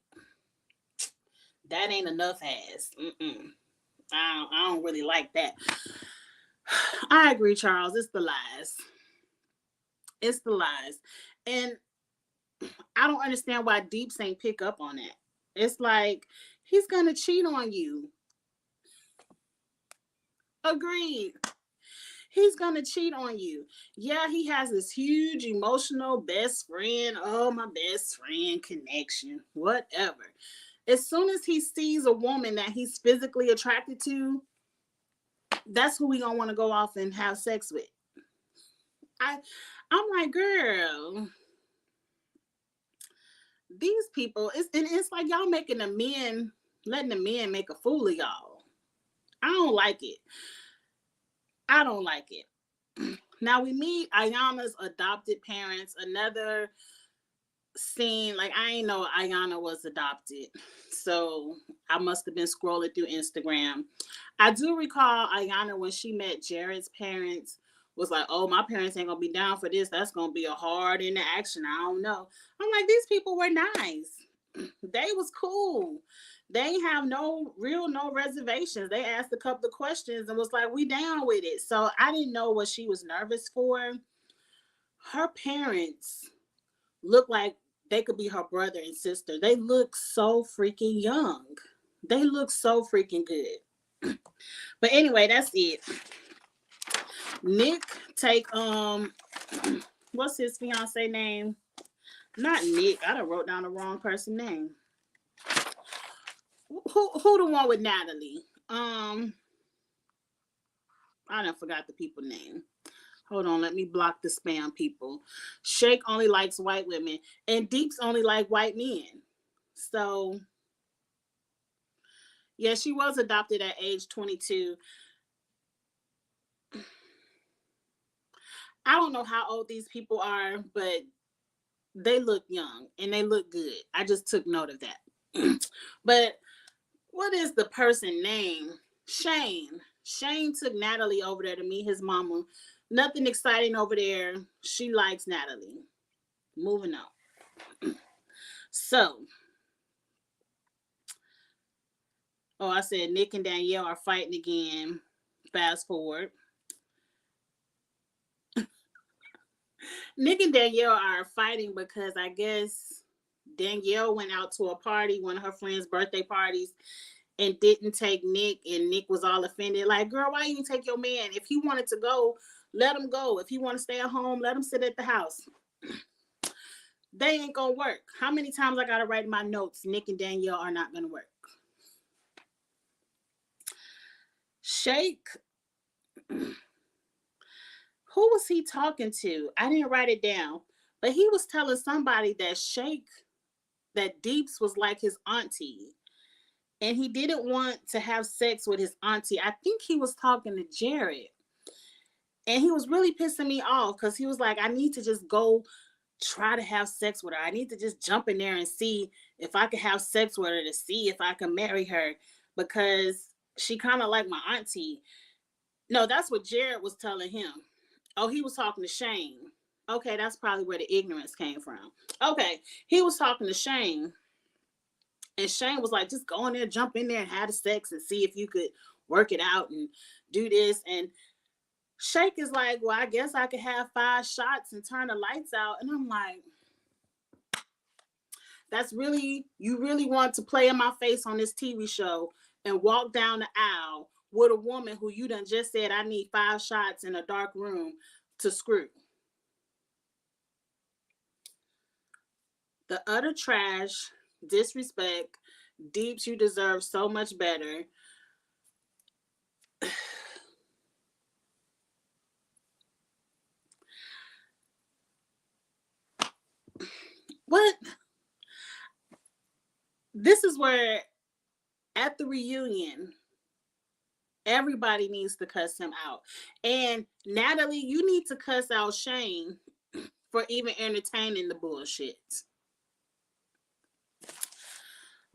that ain't enough ass. I don't really like that. I agree, Charles. It's the lies. It's the lies. And I don't understand why Deeps ain't pick up on that. It's like, he's going to cheat on you. Agreed. He's going to cheat on you. Yeah, he has this huge emotional best friend. Oh, my best friend connection. Whatever. As soon as he sees a woman that he's physically attracted to, that's who we going to want to go off and have sex with. I'm like, girl, these people, it's like y'all making the men, letting the men make a fool of y'all. I don't like it. I don't like it. Now we meet Ayana's adopted parents. Another scene, like I ain't know Ayana was adopted. So I must have been scrolling through Instagram. I do recall Ayana when she met Jared's parents was like, oh, my parents ain't gonna be down for this. That's gonna be a hard interaction. I don't know. I'm like, these people were nice. They was cool. They ain't have no reservations. They asked a couple of questions and was like, we down with it. So I didn't know what she was nervous for. Her parents look like they could be her brother and sister. They look so freaking young. They look so freaking good. But anyway, that's it. Nick take what's his fiance name? Not Nick. I done wrote down the wrong person name. Who the one with Natalie? I done forgot the people name. Hold on, let me block the spam people. Shake only likes white women, and Deeps only like white men. So yeah, she was adopted at age 22. I don't know how old these people are, but they look young and they look good. I just took note of that. But what is the person name? Shane. Shane took Natalie over there to meet his mama. Nothing exciting over there. She likes Natalie. Moving on. So, oh, I said Nick and Danielle are fighting again. Fast forward. Nick and Danielle are fighting because I guess Danielle went out to a party, one of her friends' birthday parties, and didn't take Nick, and Nick was all offended. Like, girl, why you didn't take your man? If he wanted to go, let him go. If he want to stay at home, let him sit at the house. They ain't gonna work. How many times I gotta write in my notes, Nick and Danielle are not gonna work. Shake, who was he talking to? I didn't write it down, but he was telling somebody that that Deeps was like his auntie, and he didn't want to have sex with his auntie. I think he was talking to Jared, and he was really pissing me off because he was like, I need to just go try to have sex with her. I need to just jump in there and see if I can have sex with her to see if I can marry her because she kind of like my auntie. No, that's what Jared was telling him. Oh, he was talking to Shane. Okay, that's probably where the ignorance came from. Okay, he was talking to Shane, and Shane was like, just go in there, jump in there, and have the sex and see if you could work it out and do this. And Shake is like, well, I guess I could have 5 shots and turn the lights out. And I'm like, you really want to play in my face on this TV show and walk down the aisle with a woman who you done just said I need 5 shots in a dark room to screw. The utter trash, disrespect, Deeps, you deserve so much better. What? This is where at the reunion, everybody needs to cuss him out. And Natalie, you need to cuss out Shane for even entertaining the bullshit.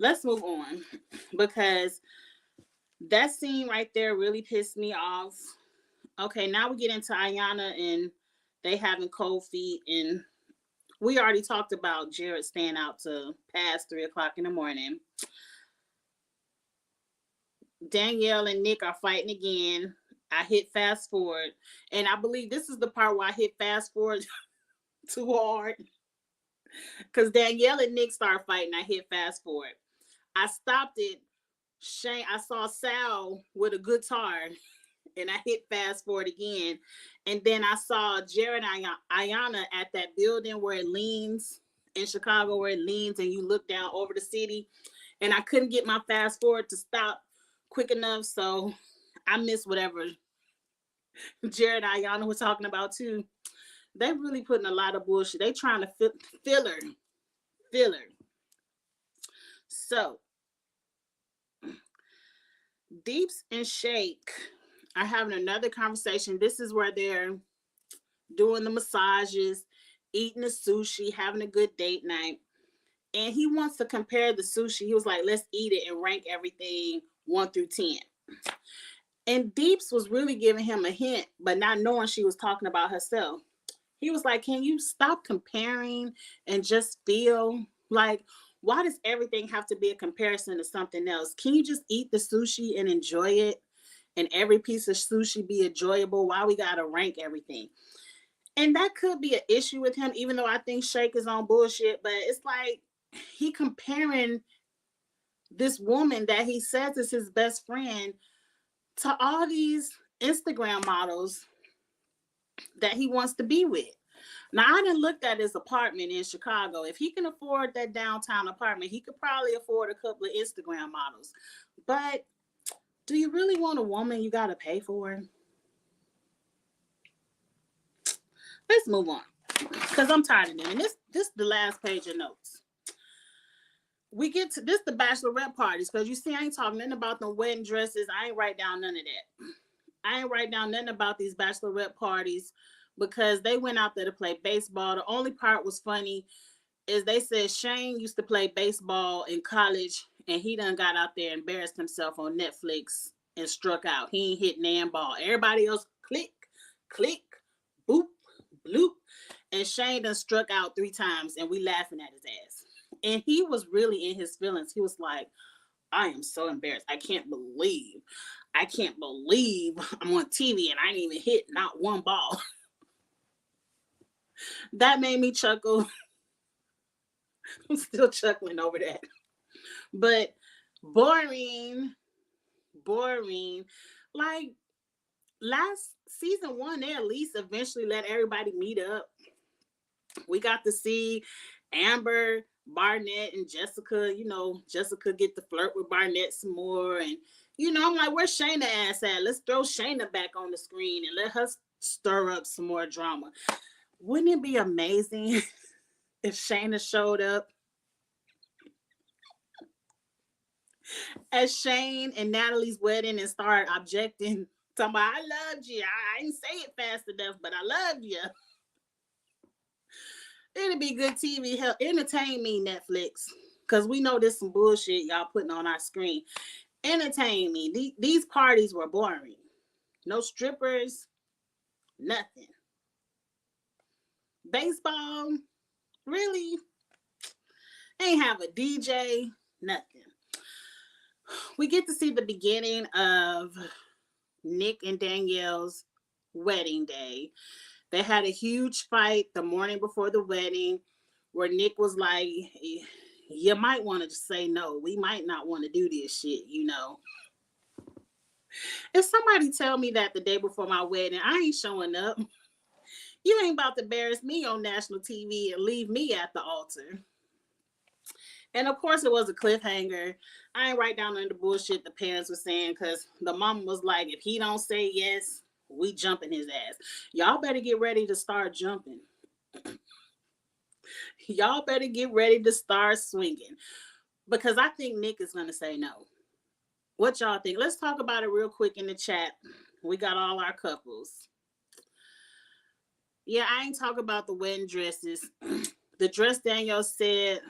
Let's move on because that scene right there really pissed me off. Okay, now we get into Ayana and they having cold feet, and we already talked about Jared staying out to past 3 o'clock in the morning. Danielle and Nick are fighting again. I hit fast forward, and I believe this is the part where I hit fast forward too hard because Danielle and Nick start fighting. I hit fast forward. I stopped it. Shane, I saw Sal with a guitar, and I hit fast forward again. And then I saw Jared and Ayana at that building where it leans in Chicago, where it leans and you look down over the city. And I couldn't get my fast forward to stop quick enough. So I missed whatever Jared and Ayana were talking about too. They really putting a lot of bullshit. They trying to fill her. So Deeps and Shake are having another conversation. This is where they're doing the massages, eating the sushi, having a good date night. And he wants to compare the sushi. He was like, let's eat it and rank everything 1 through 10. And Deeps was really giving him a hint, but not knowing she was talking about herself. He was like, can you stop comparing and just feel? Like, why does everything have to be a comparison to something else? Can you just eat the sushi and enjoy it? And every piece of sushi be enjoyable? Why we gotta rank everything? And that could be an issue with him, even though I think Shake is on bullshit. But it's like he comparing this woman that he says is his best friend to all these Instagram models that he wants to be with. Now, I didn't look at his apartment in Chicago. If he can afford that downtown apartment, he could probably afford a couple of Instagram models. But do you really want a woman you got to pay for? Let's move on, because I'm tired of them. And this is the last page of notes. We get to this, the bachelorette parties, because you see, I ain't talking nothing about the wedding dresses. I ain't write down none of that. I ain't write down nothing about these bachelorette parties because they went out there to play baseball. The only part was funny is they said Shane used to play baseball in college and he done got out there and embarrassed himself on Netflix and struck out. He ain't hit nan ball. Everybody else click, click, boop, bloop. And Shane done struck out 3 times and we laughing at his ass. And he was really in his feelings. He was like, I am so embarrassed. I can't believe I'm on TV and I didn't even hit not one ball. That made me chuckle. I'm still chuckling over that. But boring. Like last season 1, they at least eventually let everybody meet up. We got to see Amber, Barnett, and Jessica. You know, Jessica get to flirt with Barnett some more. And, you know, I'm like, where's Shayna ass at? Let's throw Shayna back on the screen and let her stir up some more drama. Wouldn't it be amazing if Shayna showed up at Shane and Natalie's wedding and started objecting, talking about, I loved you. I didn't say it fast enough, but I loved you. It'd be good TV. Hell, entertain me, Netflix, because we know there's some bullshit y'all putting on our screen. Entertain me. These parties were boring. No strippers, nothing. Baseball, really? Ain't have a DJ, nothing. We get to see the beginning of Nick and Danielle's wedding day. They had a huge fight the morning before the wedding where Nick was like, you might want to say no. We might not want to do this shit, you know. If somebody tell me that the day before my wedding, I ain't showing up. You ain't about to embarrass me on national TV and leave me at the altar. And of course it was a cliffhanger. I ain't write down none of the bullshit the parents were saying because the mama was like, if he don't say yes, we jumping his ass. Y'all better get ready to start jumping. Y'all better get ready to start swinging. Because I think Nick is going to say no. What y'all think? Let's talk about it real quick in the chat. We got all our couples. Yeah, I ain't talking about the wedding dresses. The dress Danielle said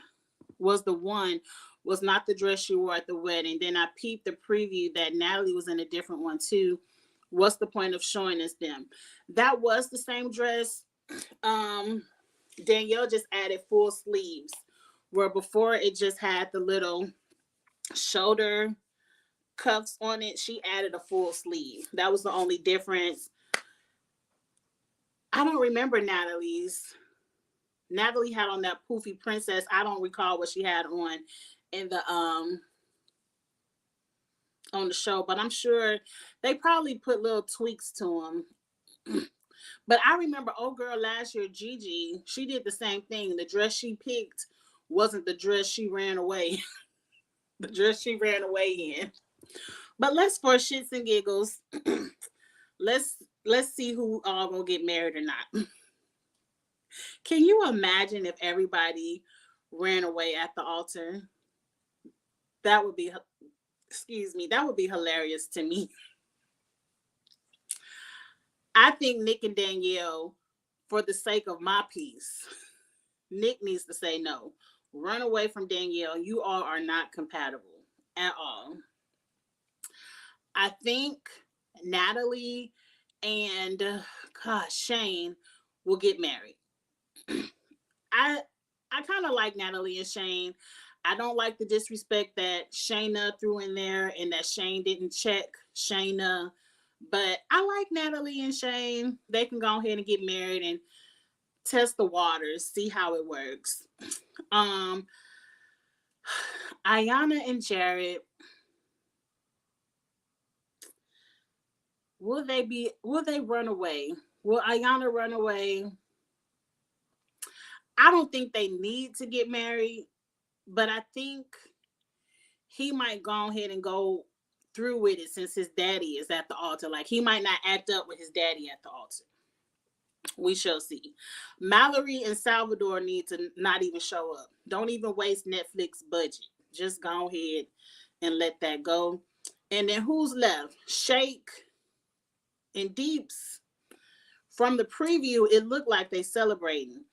was the one was not the dress she wore at the wedding. Then I peeped the preview that Natalie was in a different one too. What's the point of showing us them? That was the same dress. Danielle just added full sleeves, where before it just had the little shoulder cuffs on it. She added a full sleeve. That was the only difference. I don't remember Natalie's. Natalie had on that poofy princess. I don't recall what she had on in the on the show, but I'm sure they probably put little tweaks to them. But I remember old girl last year, Gigi, she did the same thing. The dress she picked wasn't the dress she ran away. The dress she ran away in. But let's, for shits and giggles, let's see who all gonna get married or not. Can you imagine if everybody ran away at the altar? That would be, excuse me, that would be hilarious to me. I think Nick and Danielle, for the sake of my peace, Nick needs to say no. Run away from Danielle. You all are not compatible at all. I think Natalie and Shane will get married. I I kind of like Natalie and Shane. I don't like the disrespect that Shayna threw in there and that Shane didn't check Shayna. But I like Natalie and Shane. They can go ahead and get married and test the waters, see how it works. Um, Ayana and Jared, will they run away? Will Ayana run away? I don't think they need to get married, but I think he might go ahead and go through with it since his daddy is at the altar. Like he might not act up with his daddy at the altar. We shall see. Mallory and Salvador need to not even show up. Don't even waste Netflix budget. Just go ahead and let that go. And then who's left? Shake and Deeps. From the preview, it looked like they celebrating.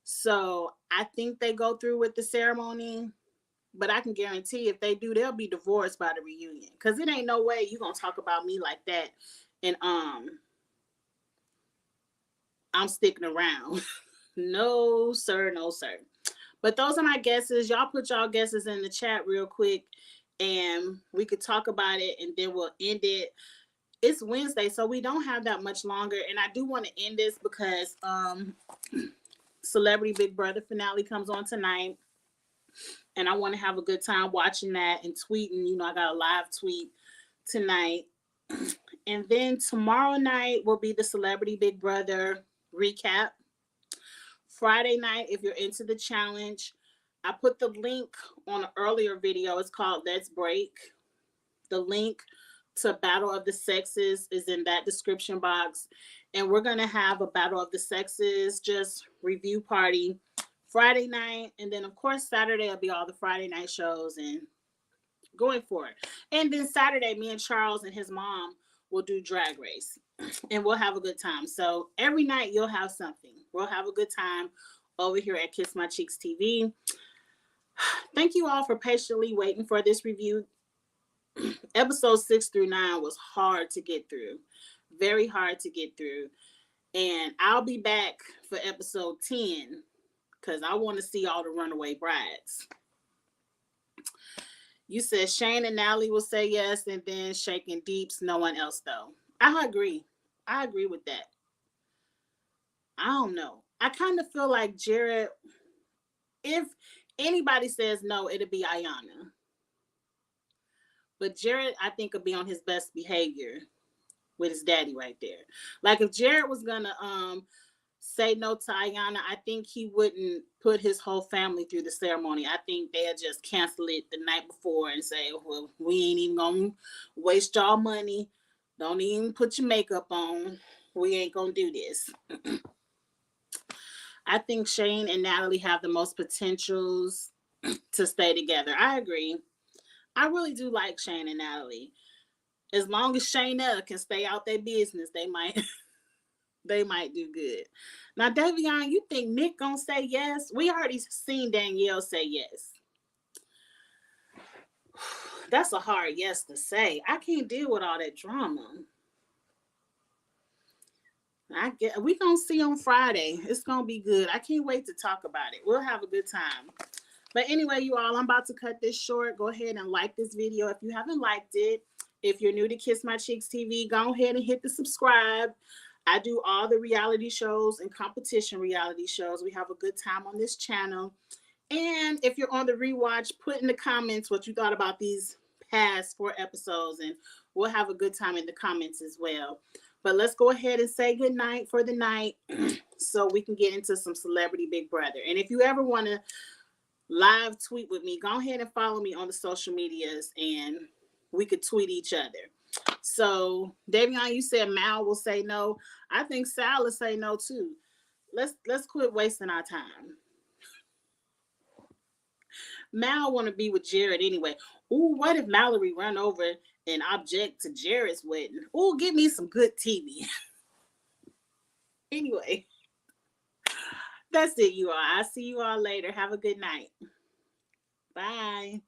So I think they go through with the ceremony. But I can guarantee if they do, they'll be divorced by the reunion. Cause it ain't no way you gonna talk about me like that. And I'm sticking around. No, sir, no, sir. But those are my guesses. Y'all put y'all guesses in the chat real quick and we could talk about it and then we'll end it. It's Wednesday, so we don't have that much longer. And I do want to end this because Celebrity Big Brother finale comes on tonight. And I want to have a good time watching that and tweeting. You know, I got a live tweet tonight. And then tomorrow night will be the Celebrity Big Brother recap. Friday night, if you're into the challenge, I put the link on an earlier video. It's called Let's Break. The link to Battle of the Sexes is in that description box. And we're going to have a Battle of the Sexes just review party Friday night. And then, of course, Saturday will be all the Friday night shows and going for it. And then Saturday, me and Charles and his mom will do Drag Race. And we'll have a good time. So every night you'll have something. We'll have a good time over here at Kiss My Cheeks TV. Thank you all for patiently waiting for this review. Episode 6 through 9 was hard to get through. Very hard to get through. And I'll be back for episode 10 because I want to see all the runaway brides. You said Shane and Natalie will say yes, and then Shake and Deeps, no one else though. I agree. I agree with that. I don't know. I kind of feel like Jared, if anybody says no, it'll be Ayana. But Jared, I think, will be on his best behavior with his daddy right there. Like if Jared was gonna say no to Ayana, I think he wouldn't put his whole family through the ceremony. I think they'll just cancel it the night before and say, well, we ain't even gonna waste y'all money. Don't even put your makeup on. We ain't gonna do this. I think Shane and Natalie have the most potentials to stay together. I agree. I really do like Shane and Natalie. As long as Shayna can stay out their business, they might do good. Now, Davion, you think Nick gonna say yes? We already seen Danielle say yes. That's a hard yes to say. I can't deal with all that drama. We gonna see on Friday. It's gonna be good. I can't wait to talk about it. We'll have a good time. But anyway, you all, I'm about to cut this short. Go ahead and like this video if you haven't liked it. If you're new to Kiss My Cheeks TV, go ahead and hit the subscribe. I do all the reality shows and competition reality shows. We have a good time on this channel. And if you're on the rewatch, put in the comments what you thought about these past 4 episodes, and we'll have a good time in the comments as well. But let's go ahead and say good night for the night so we can get into some Celebrity Big Brother. And if you ever want to live tweet with me, go ahead and follow me on the social medias and we could tweet each other. So, Davion, you said Mal will say no. I think Sal will say no too. Let's quit wasting our time. Mal want to be with Jared anyway. Ooh, what if Mallory run over and object to Jared's wedding? Ooh, give me some good TV. Anyway, that's it, you all. I'll see you all later. Have a good night. Bye.